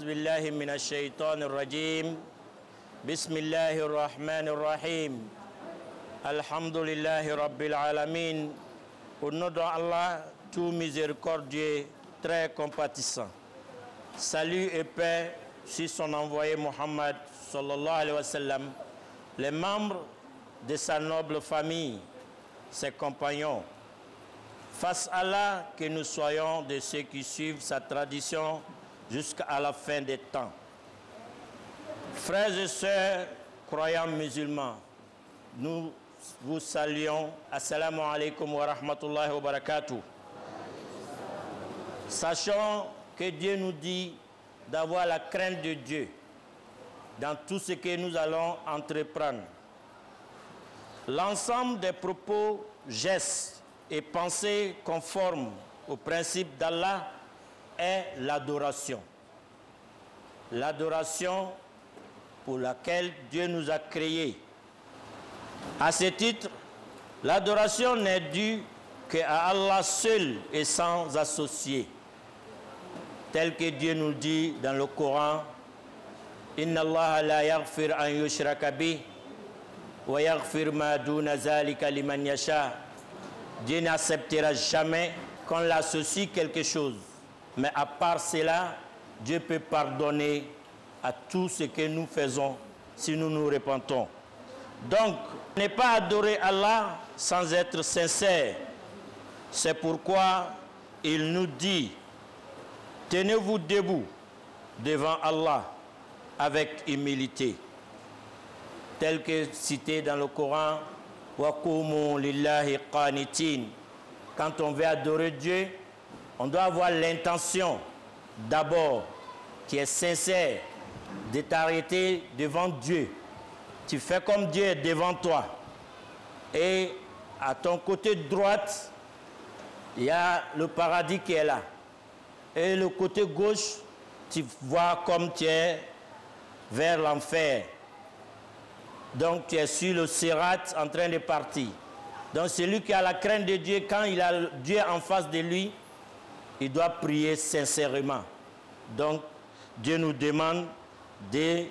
أعوذ بالله من الشيطان الرجيم بسم الله الرحمن الرحيم الحمد لله رب العالمين. Au nom d'Allah, tout miséricordieux, très compatissant. Salut et paix sur son envoyé Mohammed sallallahu alayhi wa sallam, les membres de sa noble famille, ses compagnons. Fasse Allah que nous soyons de ceux qui suivent sa tradition jusqu'à la fin des temps. Frères et sœurs, croyants musulmans, nous vous saluons. Assalamu alaikum wa rahmatullahi wa barakatuh. Sachons que Dieu nous dit d'avoir la crainte de Dieu dans tout ce que nous allons entreprendre. L'ensemble des propos, gestes et pensées conformes au principe d'Allah est l'adoration. L'adoration pour laquelle Dieu nous a créés. À ce titre, l'adoration n'est due qu'à Allah seul et sans associé. Tel que Dieu nous dit dans le Coran, Inna Allah la yaghfir an yushraka bih wa yaghfir ma duna zalika liman yasha. Dieu n'acceptera jamais qu'on l'associe quelque chose. Mais à part cela, Dieu peut pardonner à tout ce que nous faisons si nous nous repentons. Donc, ne pas adorer Allah sans être sincère. C'est pourquoi il nous dit, tenez-vous debout devant Allah avec humilité. Tel que cité dans le Coran, wa qumu lillahi qanitin. Quand on veut adorer Dieu, on doit avoir l'intention d'abord qui est sincère de t'arrêter devant Dieu. Tu fais comme Dieu est devant toi. Et à ton côté droite, il y a le paradis qui est là. Et le côté gauche, tu vois comme tu es vers l'enfer. Donc tu es sur le sirat en train de partir. Donc celui qui a la crainte de Dieu, quand il a Dieu en face de lui, il doit prier sincèrement. Donc Dieu nous demande de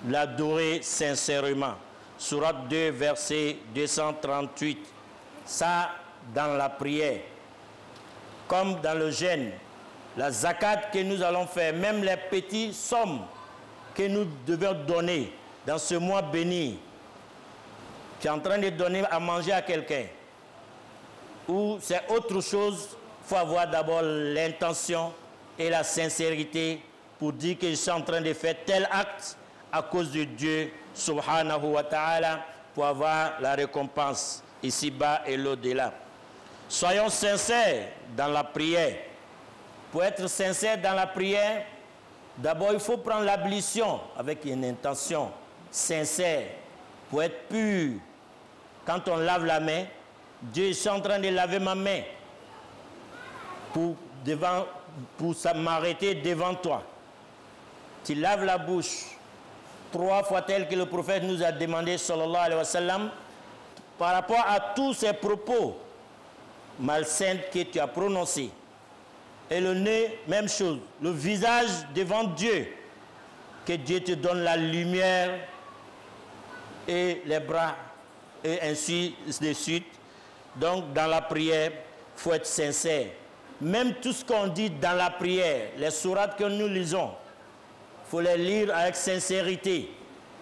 l'adorer sincèrement. Surat 2, verset 238. Ça, dans la prière. Comme dans le jeûne, la zakat que nous allons faire, même les petites sommes que nous devons donner dans ce mois béni. Tu es en train de donner à manger à quelqu'un. Ou c'est autre chose, il faut avoir d'abord l'intention et la sincérité pour dire que je suis en train de faire tel acte à cause de Dieu subhanahu wa ta'ala pour avoir la récompense ici-bas et l'au-delà. Soyons sincères dans la prière. Pour être sincère dans la prière, d'abord il faut prendre l'ablution avec une intention sincère pour être pur. Quand on lave la main, Dieu est en train de laver ma main pour m'arrêter devant toi. Tu laves la bouche 3 fois tel que le prophète nous a demandé sallallahu alayhi wa sallam par rapport à tous ces propos malsains que tu as prononcés. Et le nez, même chose. Le visage devant Dieu, que Dieu te donne la lumière et les bras et ainsi de suite. Donc dans la prière, il faut être sincère. Même tout ce qu'on dit dans la prière, les sourates que nous lisons, il faut les lire avec sincérité.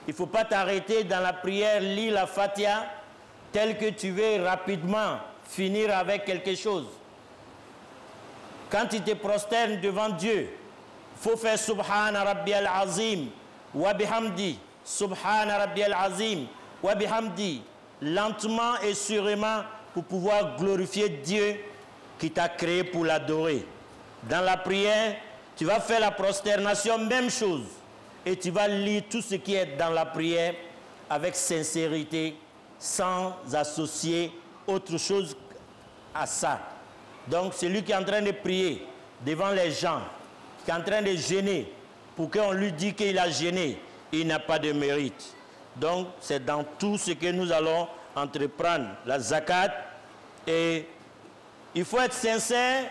Il ne faut pas t'arrêter dans la prière, lire la Fatiha, tel que tu veux rapidement finir avec quelque chose. Quand tu te prosternes devant Dieu, il faut faire Subhana Rabbiyal Azim wa bihamdi, Subhana Rabbiyal Azim wa bihamdi, lentement et sûrement pour pouvoir glorifier Dieu qui t'a créé pour l'adorer. Dans la prière, tu vas faire la prosternation, même chose. Et tu vas lire tout ce qui est dans la prière avec sincérité, sans associer autre chose à ça. Donc celui qui est en train de prier devant les gens, qui est en train de gêner, pour qu'on lui dise qu'il a gêné, il n'a pas de mérite. Donc c'est dans tout ce que nous allons entreprendre, la zakat, et il faut être sincère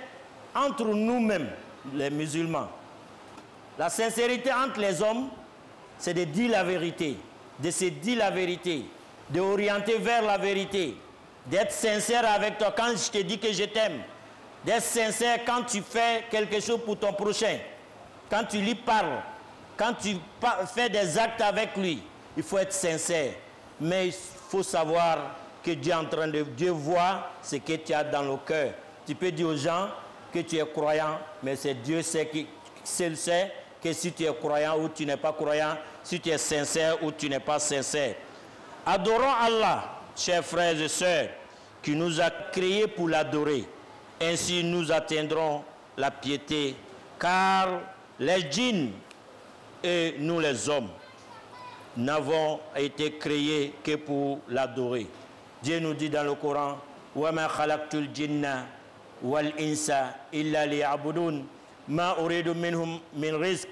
entre nous-mêmes, les musulmans. La sincérité entre les hommes, c'est de dire la vérité, de se dire la vérité, d'orienter vers la vérité, d'être sincère avec toi quand je te dis que je t'aime, d'être sincère quand tu fais quelque chose pour ton prochain, quand tu lui parles, quand tu fais des actes avec lui. Il faut être sincère. Mais il faut savoir que Dieu voit ce que tu as dans le cœur. Tu peux dire aux gens que tu es croyant, mais c'est Dieu seul sait que si tu es croyant ou tu n'es pas croyant, si tu es sincère ou tu n'es pas sincère. Adorons Allah, chers frères et sœurs, qui nous a créés pour l'adorer. Ainsi nous atteindrons la piété, car les djinns et nous les hommes n'avons été créés que pour l'adorer. Dieu nous dit dans le Coran, وَمَا خَلَقْتُ الْجِنَّ وَالْإِنسَ إِلَّا لِيَعْبُدُونَ مَا أُرِيدُ مِنْهُمْ مِنْ رِزْقٍ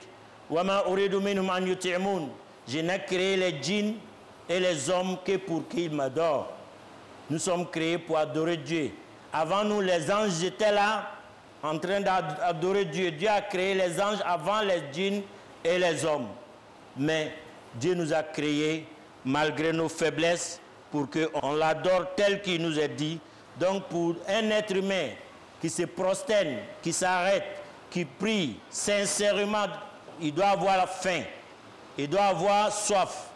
وَمَا أُرِيدُ مِنْهُمْ أَنْ يُطْعِمُونَ. Je n'ai créé les djinns et les hommes que pour qu'ils m'adorent. Nous sommes créés pour adorer Dieu. Avant nous, les anges étaient là en train d'adorer Dieu. Dieu a créé les anges avant les djinns et les hommes. Mais Dieu nous a créés malgré nos faiblesses pour qu'on l'adore tel qu'il nous est dit. Donc pour un être humain qui se prosterne, qui s'arrête, qui prie sincèrement, il doit avoir la faim, il doit avoir soif,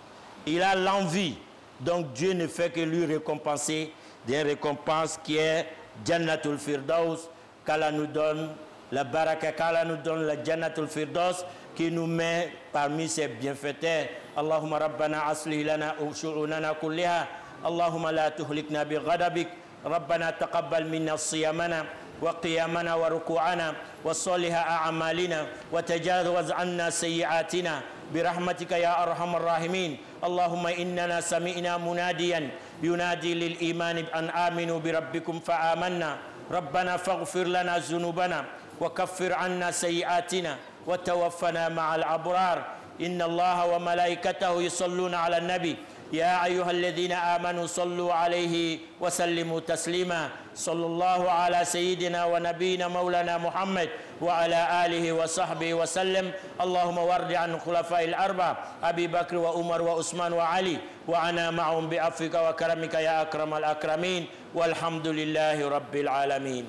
il a l'envie. Donc Dieu ne fait que lui récompenser des récompenses qui est Jannatul Firdaus, qu'Allah nous donne la baraka, qu'Allah nous donne la Jannatul Firdaus, qui nous met parmi ses bienfaiteurs. Allahumma rabbana aslih lana shu'unana kulliha, Allahumma la tuhlikna bi ghadabik, rabbana taqabbal minna siyamana wa qiyamana wa ruku'ana wa saliha a'malina wa tajawaz anna sayyi'atina برحمتك يا أرحم الراحمين. اللهم إننا سمعنا مناديا ينادي للإيمان أن آمنوا بربكم فآمنا ربنا فاغفر لنا ذنوبنا وكفر عنا سيئاتنا وتوفنا مع الأبرار. إن الله وملائكته يصلون على النبي يا أيها الذين آمنوا صلوا عليه وسلموا تسليما. صلى الله على سيدنا ونبينا مولانا محمد وعلى آله وصحبه وسلم. اللهم وارض عن الخلفاء الأربعة أبي بكر وعمر وعثمان وعلي وعنا معهم بعفوك وكرمك يا أكرم الأكرمين والحمد لله رب العالمين.